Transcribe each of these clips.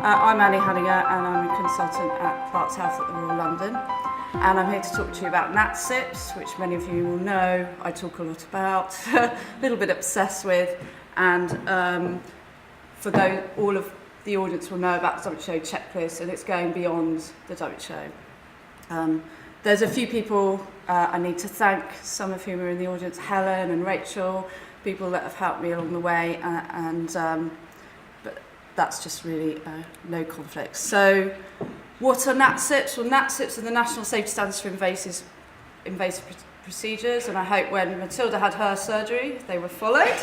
I'm Annie Hunningher and I'm a consultant at Parks Health at the Royal London, and I'm here to talk to you about NatSSIPs, which many of you will know I talk a lot about, a little bit obsessed with, and for those, all of the audience will know about the WHO checklist, and it's going beyond the WHO. There's a few people I need to thank, some of whom are in the audience, Helen and Rachel, people that have helped me along the way, but that's just really no conflict. So what are NatSSIPs? Well, NatSSIPs are the National Safety Standards for invasive procedures, and I hope when Matilda had her surgery they were followed.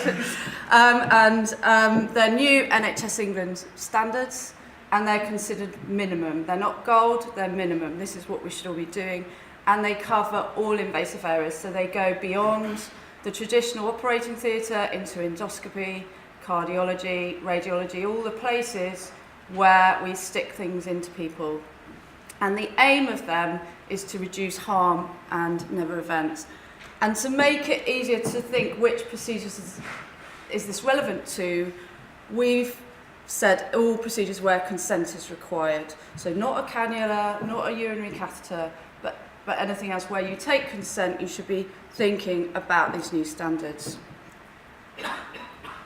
They're new NHS England standards, and they're considered minimum. They're not gold, they're minimum. This is what we should all be doing, and they cover all invasive areas, so they go beyond the traditional operating theatre into endoscopy, cardiology, radiology, all the places where we stick things into people. And the aim of them is to reduce harm and never events. And to make it easier to think which procedures is this relevant to, we've said all procedures where consent is required. So not a cannula, not a urinary catheter, but anything else where you take consent, you should be thinking about these new standards.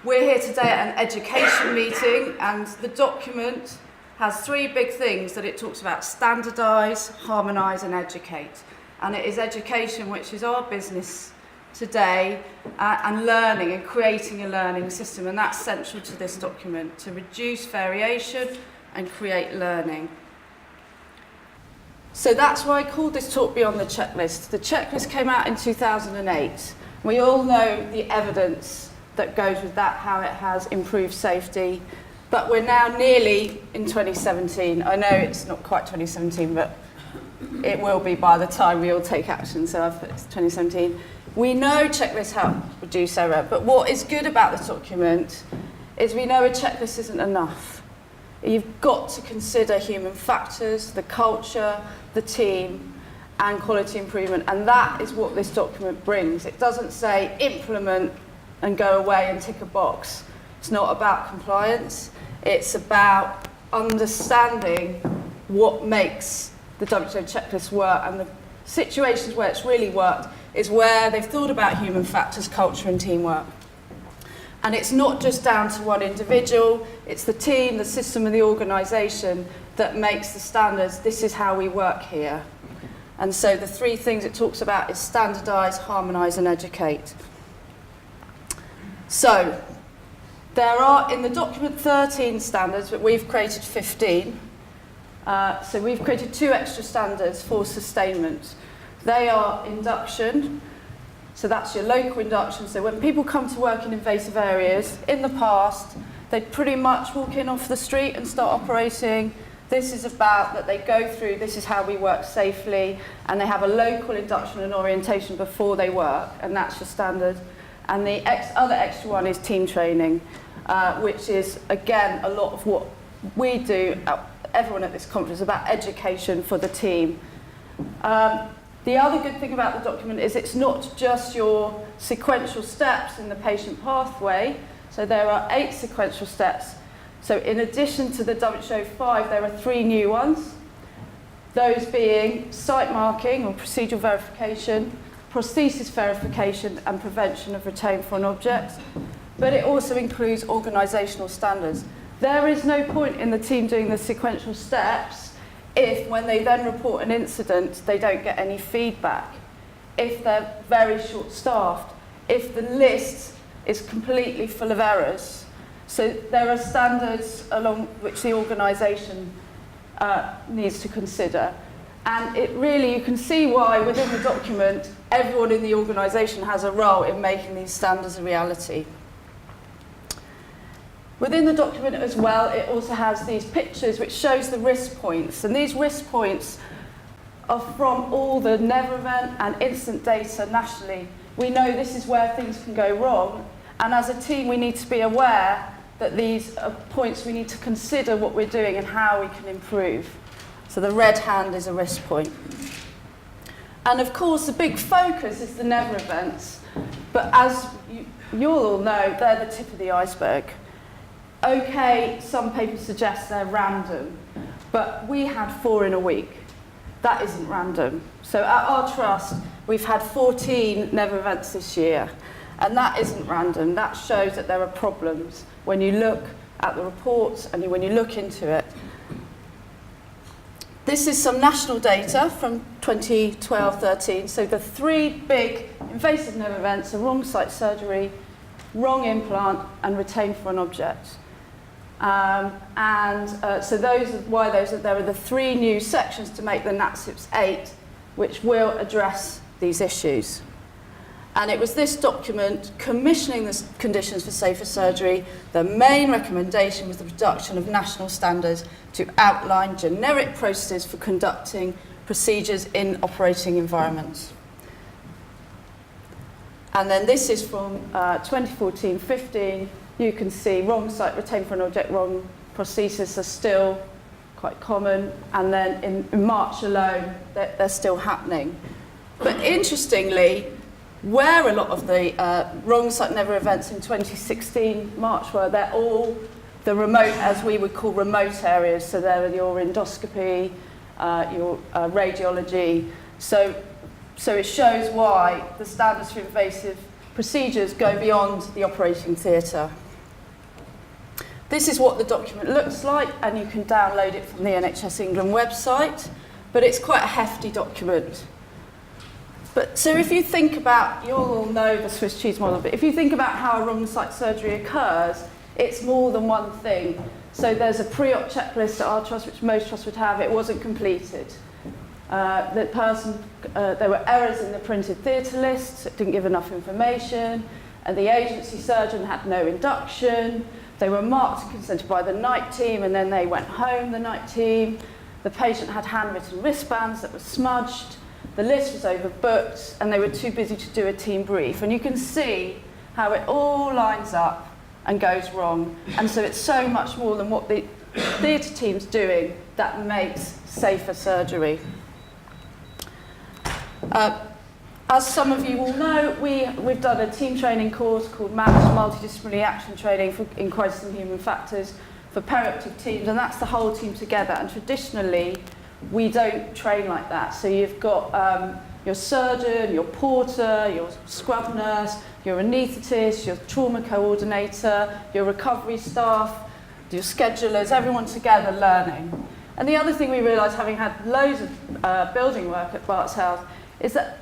We're here today at an education meeting, and the document has three big things that it talks about: standardize, harmonize, and educate. And it is education, which is our business today, and learning and creating a learning system, and that's central to this document, to reduce variation and create learning. So that's why I called this talk Beyond the Checklist. The checklist came out in 2008. We all know the evidence that goes with that, how it has improved safety, but we're now nearly in 2017. I know it's not quite 2017, but it will be by the time we all take action, so I've put 2017. We know checklists help reduce error, but what is good about the document is we know a checklist isn't enough. You've got to consider human factors, the culture, the team, and quality improvement, and that is what this document brings. It doesn't say implement and go away and tick a box. It's not about compliance. It's about understanding what makes the WHO checklist work, and the situations where it's really worked is where they've thought about human factors, culture, and teamwork. And it's not just down to one individual, it's the team, the system, and the organisation that makes the standards. This is how we work here. And so the three things it talks about is standardise, harmonise, and educate. So there are in the document 13 standards, but we've created 15. So we've created 2 extra standards for sustainment. They are induction. So that's your local induction. So when people come to work in invasive areas, in the past, they'd pretty much walk in off the street and start operating. This is about that they go through, this is how we work safely, and they have a local induction and orientation before they work, and that's your standard. And the other extra one is team training, which is, again, a lot of what we do, everyone at this conference, about education for the team. The other good thing about the document is it's not just your sequential steps in the patient pathway. So there are 8 sequential steps. So in addition to the WHO 5, there are 3 new ones. Those being site marking or procedural verification, prosthesis verification, and prevention of retained foreign objects. But it also includes organisational standards. There is no point in the team doing the sequential steps if, when they then report an incident, they don't get any feedback, if they're very short-staffed, if the list is completely full of errors. So there are standards along which the organisation needs to consider. And it really, you can see why within the document, everyone in the organisation has a role in making these standards a reality. Within the document as well, it also has these pictures which shows the risk points. And these risk points are from all the never event and incident data nationally. We know this is where things can go wrong. And as a team, we need to be aware that these are points we need to consider what we're doing and how we can improve. So the red hand is a risk point. And of course, the big focus is the never events. But as you'll all know, they're the tip of the iceberg. Okay, some papers suggest they're random, but we had 4 in a week. That isn't random. So at our trust, we've had 14 never events this year, and that isn't random. That shows that there are problems when you look at the reports and when you look into it. This is some national data from 2012-13. So the 3 big invasive nerve events are wrong site surgery, wrong implant, and retained foreign object. So there are the 3 new sections to make the NatSSIPs 8, which will address these issues. And it was this document commissioning the conditions for safer surgery. The main recommendation was the production of national standards to outline generic processes for conducting procedures in operating environments. And then this is from 2014-15. You can see wrong site, retained foreign object, wrong prosthesis are still quite common. And then in March alone, they're still happening. But interestingly, where a lot of the wrong site never events in 2016 March were, they're all the remote, as we would call remote areas. So they're your endoscopy, your radiology. So it shows why the standards for invasive procedures go beyond the operating theatre. This is what the document looks like, and you can download it from the NHS England website, but it's quite a hefty document. So if you think about, you all know the Swiss cheese model, but if you think about how a wrong site surgery occurs, it's more than one thing. So there's a pre-op checklist at our trust, which most trusts would have. It wasn't completed. There were errors in the printed theatre list, it didn't give enough information, and the agency surgeon had no induction. They were marked and consented by the night team, and then they went home, the night team. The patient had handwritten wristbands that were smudged. The list was overbooked, and they were too busy to do a team brief. And you can see how it all lines up and goes wrong. And so it's so much more than what the theatre team's doing that makes safer surgery. As some of you will know, we've done a team training course called Managed Multidisciplinary Action Training in Crisis and Human Factors for perioperative teams, and that's the whole team together. And traditionally, we don't train like that. So you've got your surgeon, your porter, your scrub nurse, your anaesthetist, your trauma coordinator, your recovery staff, your schedulers, everyone together learning. And the other thing we realised, having had loads of building work at Barts Health, is that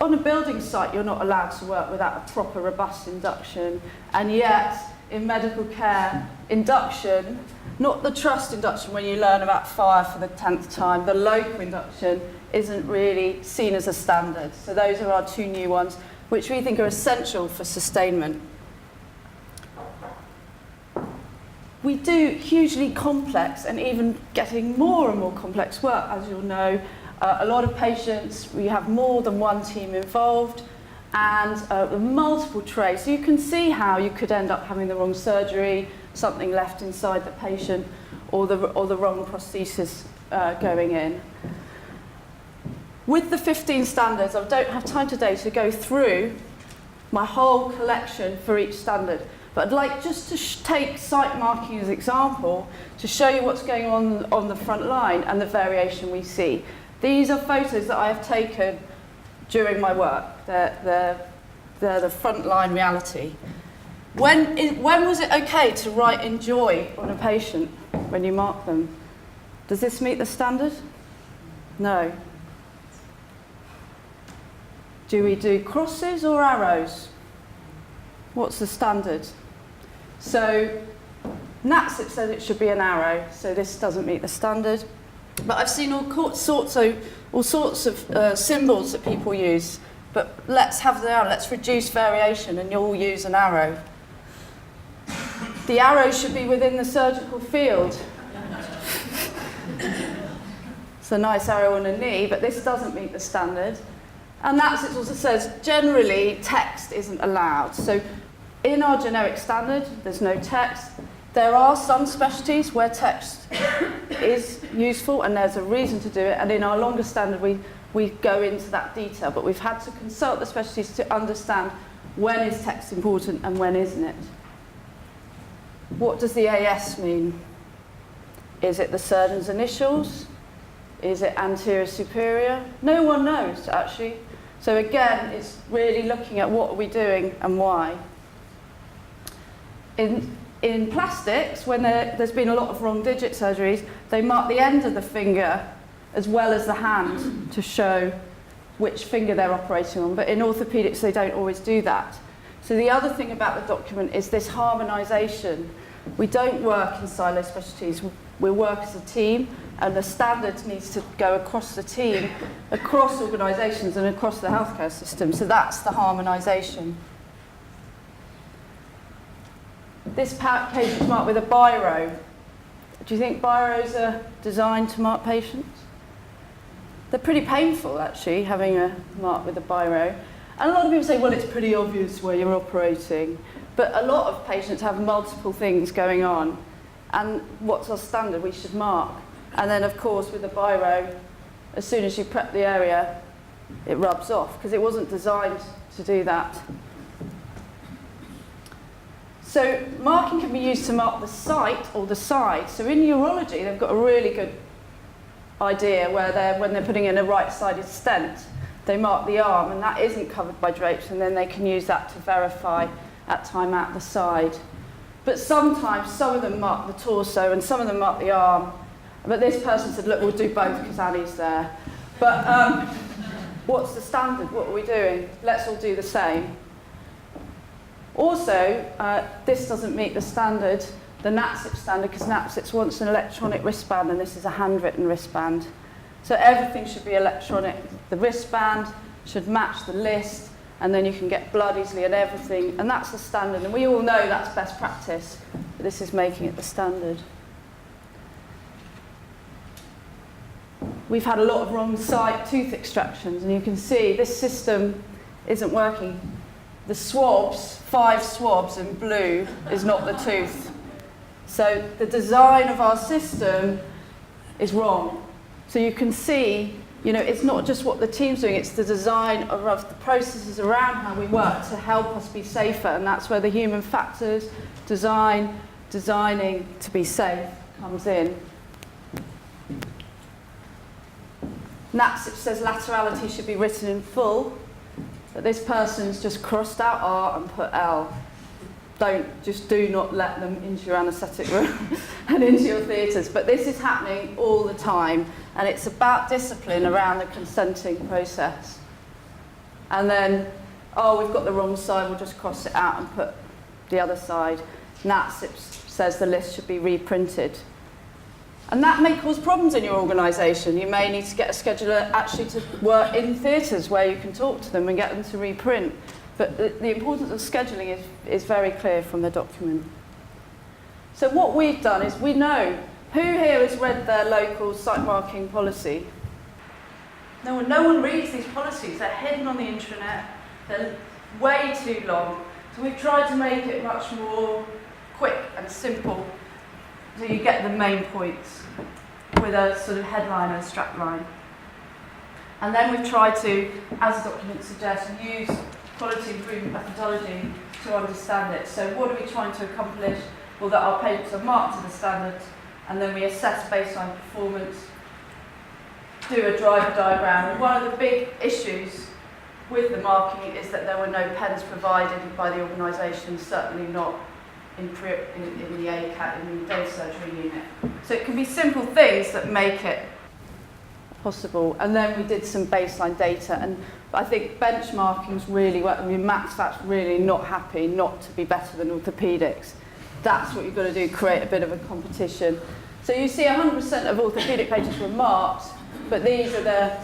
on a building site, you're not allowed to work without a proper, robust induction. And yet, in medical care, induction, not the trust induction when you learn about fire for the 10th time, the local induction isn't really seen as a standard. So those are our 2 new ones, which we think are essential for sustainment. We do hugely complex and even getting more and more complex work, as you'll know. A lot of patients, we have more than one team involved, and multiple trays. So you can see how you could end up having the wrong surgery, something left inside the patient, or the wrong prosthesis going in. With the 15 standards, I don't have time today to go through my whole collection for each standard, but I'd like just to take site marking as an example to show you what's going on the front line and the variation we see. These are photos that I have taken during my work. They're the frontline reality. When was it okay to write enjoy on a patient when you mark them? Does this meet the standard? No. Do we do crosses or arrows? What's the standard? So NatSSIP says it should be an arrow, so this doesn't meet the standard. But I've seen all sorts of symbols that people use. But let's have the arrow. Let's reduce variation, and you'll use an arrow. The arrow should be within the surgical field. It's a nice arrow on a knee, but this doesn't meet the standard. And NatSSIPs also says generally text isn't allowed. So in our generic standard, there's no text. There are some specialties where text is useful, and there's a reason to do it. And in our longer standard, we go into that detail. But we've had to consult the specialties to understand when is text important and when isn't it. What does the AS mean? Is it the surgeon's initials? Is it anterior superior? No one knows, actually. So again, it's really looking at what are we doing and why. In plastics, when there's been a lot of wrong digit surgeries, they mark the end of the finger as well as the hand to show which finger they're operating on. But in orthopedics, they don't always do that. So the other thing about the document is this harmonization. We don't work in silo specialties. We work as a team, and the standard needs to go across the team, across organisations and across the healthcare system. So that's the harmonisation. This page is marked with a biro. Do you think biros are designed to mark patients? They're pretty painful, actually, having a mark with a biro. And a lot of people say, well, it's pretty obvious where you're operating. But a lot of patients have multiple things going on. And what's our standard? We should mark. And then, of course, with a biro, as soon as you prep the area, it rubs off, because it wasn't designed to do that. So marking can be used to mark the site or the side. So in urology, they've got a really good idea where when they're putting in a right-sided stent, they mark the arm, and that isn't covered by drapes, and then they can use that to verify at time at the side. But sometimes some of them mark the torso and some of them mark the arm. But this person said, look, we'll do both because Annie's there. But what's the standard? What are we doing? Let's all do the same. Also, this doesn't meet the standard, the NatSSIP standard, because NatSSIPs wants an electronic wristband, and this is a handwritten wristband. So everything should be electronic. The wristband should match the list, and then you can get blood easily and everything, and that's the standard. And we all know that's best practice, but this is making it the standard. We've had a lot of wrong site tooth extractions, and you can see this system isn't working. The swabs, 5 swabs in blue, is not the tooth. So the design of our system is wrong. So you can see, you know, it's not just what the team's doing, it's the design of the processes around how we work to help us be safer, and that's where the human factors, designing to be safe comes in. NatSSIP says laterality should be written in full, but this person's just crossed out R and put L. Do not let them into your anaesthetic room and into your theatres. But this is happening all the time, and it's about discipline around the consenting process. And then, oh, we've got the wrong side, we'll just cross it out and put the other side. NatSSIP says the list should be reprinted. And that may cause problems in your organisation. You may need to get a scheduler actually to work in theatres where you can talk to them and get them to reprint. But the importance of scheduling is very clear from the document. So what we've done is we know who here has read their local site marking policy. No one reads these policies. They're hidden on the intranet. They're way too long. So we've tried to make it much more quick and simple, so you get the main points with a sort of headline and strap line. And then we've tried to, as the document suggests, use quality improvement methodology to understand it. So what are we trying to accomplish? Well, that our patients are marked to the standard, and then we assess baseline performance, do a driver diagram. And one of the big issues with the marking is that there were no pens provided by the organisation, certainly not in the ACAT, in the day surgery unit. So it can be simple things that make it possible. And then we did some baseline data, and I think benchmarking's really well. I mean, MaxVat's really not happy not to be better than orthopaedics. That's what you've got to do, create a bit of a competition. So you see 100% of orthopaedic patients were marked, but these are the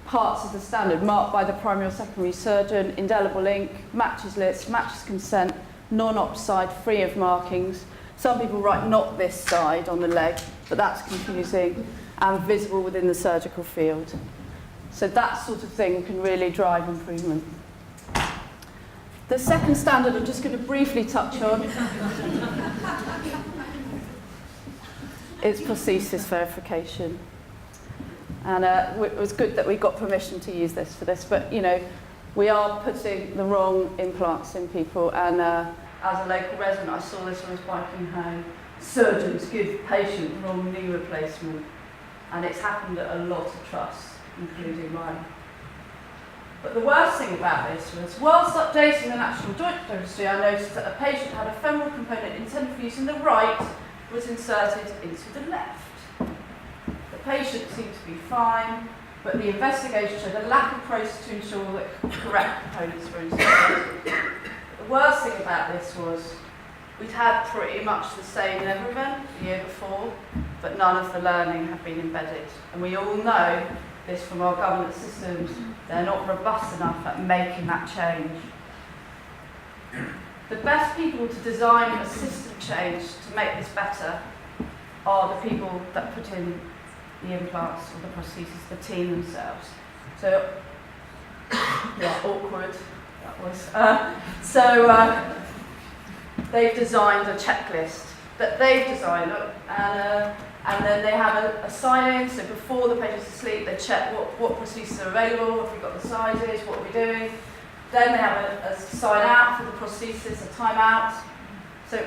parts of the standard, marked by the primary or secondary surgeon, indelible ink, matches list, matches consent, non-op side, free of markings. Some people write not this side on the leg, but that's confusing, and visible within the surgical field. So that sort of thing can really drive improvement. The second standard I'm just going to briefly touch on is prosthesis verification. And it was good that we got permission to use this for this, but you know, we are putting the wrong implants in people, and as a local resident, I saw this when I was biking home. Surgeons give patient wrong knee replacement. And it's happened at a lot of trusts, including mine. But the worst thing about this was, whilst updating the National Joint Registry, I noticed that a patient had a femoral component intended for use in the right was inserted into the left. The patient seemed to be fine, but the investigation showed a lack of process to ensure that correct components were inserted. The worst thing about this was we'd had pretty much the same level event the year before, but none of the learning had been embedded. And we all know this from our governance systems, they're not robust enough at making that change. The best people to design a system change to make this better are the people that put in the implants or the prostheses, the team themselves. So, yeah, awkward, that was. They've designed a checklist that they've designed, and then they have a sign-in, so before the patient's asleep, they check what prostheses are available, if we've got the sizes, what are we doing. Then they have a sign-out for the prosthesis, a time-out. So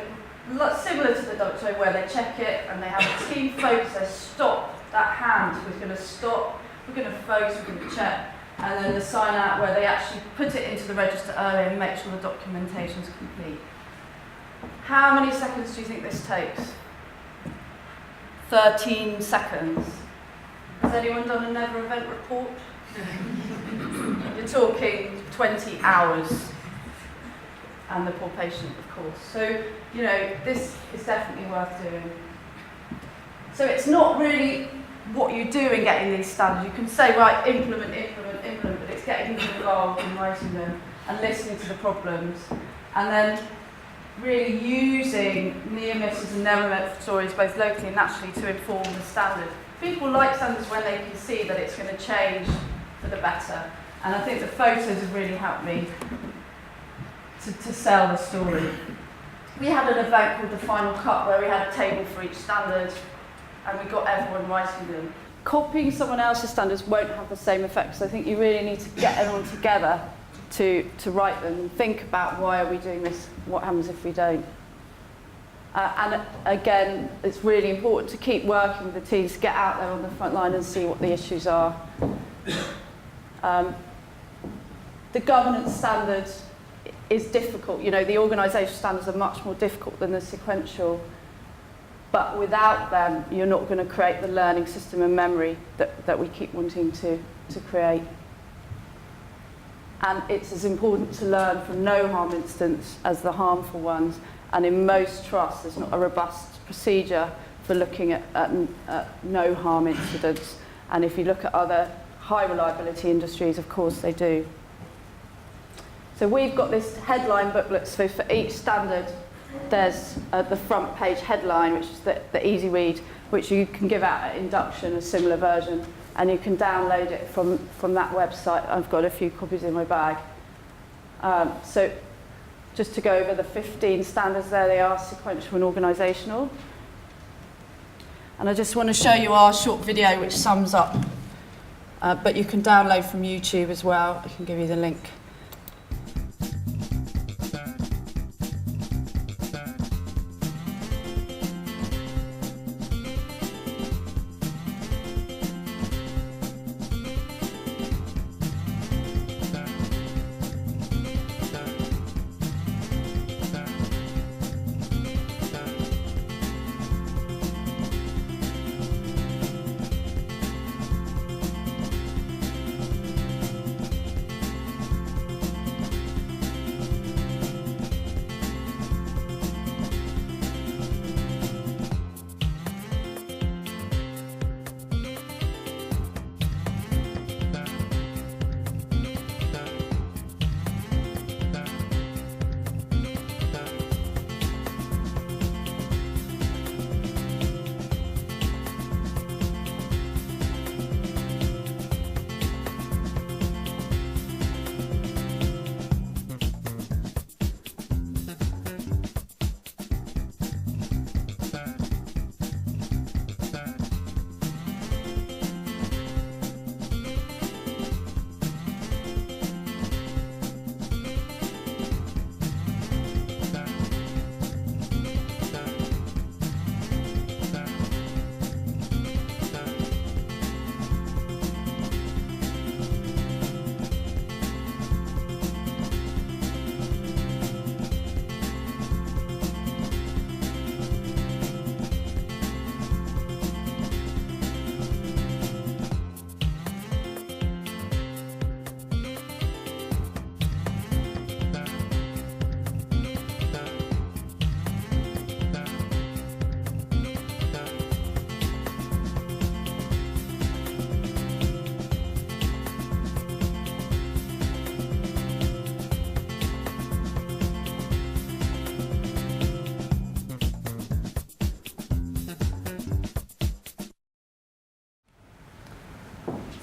similar to the doctor where they check it and they have a team focus, they stop, that hand was going to stop, we're going to focus, we're going to check. And then the sign-out where they actually put it into the register early and make sure the documentation is complete. How many seconds do you think this takes? 13 seconds. Has anyone done a never event report? You're talking 20 hours. And the poor patient, of course. So, you know, this is definitely worth doing. So it's not really what you do in getting these standards. You can say, right, implement, but it's getting people involved and writing them and listening to the problems. And then really using near misses and never met stories both locally and nationally to inform the standard. People like standards when they can see that it's going to change for the better. And I think the photos have really helped me to sell the story. We had an event called the Final Cut where we had a table for each standard and we got everyone writing them. Copying someone else's standards won't have the same effect, so I think you really need to get everyone together to write them and think about why are we doing this, what happens if we don't. And again, it's really important to keep working with the teams, get out there on the front line and see what the issues are. The governance standards is difficult. You know, the organisation standards are much more difficult than the sequential, but without them, you're not going to create the learning system and memory that we keep wanting to create. And it's as important to learn from no harm incidents as the harmful ones. And in most trusts, there's not a robust procedure for looking at no harm incidents. And if you look at other high reliability industries, of course they do. So we've got this headline booklet. So for each standard, there's the front page headline, which is the easy read, which you can give out at induction, a similar version. And you can download it from that website. I've got a few copies in my bag. So just to go over the 15 standards there, they are sequential and organisational. And I just want to show you our short video which sums up. But you can download from YouTube as well. I can give you the link.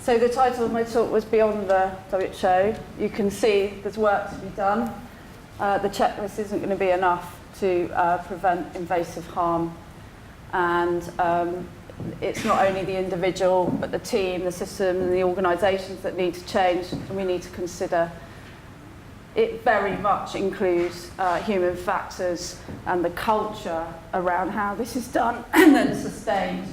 So the title of my talk was Beyond the WHO. You can see there's work to be done. The checklist isn't going to be enough to prevent invasive harm. And it's not only the individual, but the team, the system, and the organisations that need to change, and we need to consider. It very much includes human factors and the culture around how this is done and then sustained,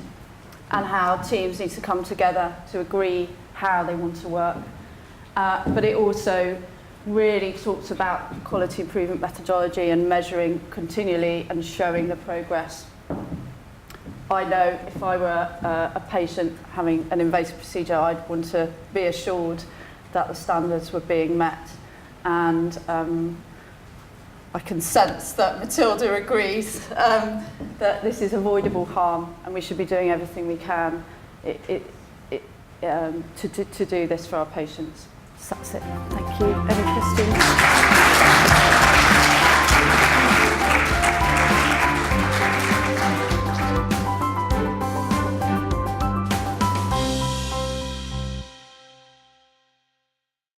and how teams need to come together to agree how they want to work. But it also really talks about quality improvement methodology and measuring continually and showing the progress. I know if I were a patient having an invasive procedure, I'd want to be assured that the standards were being met. And I can sense that Matilda agrees that this is avoidable harm and we should be doing everything we can to do this for our patients. So that's it. Thank you. Any questions?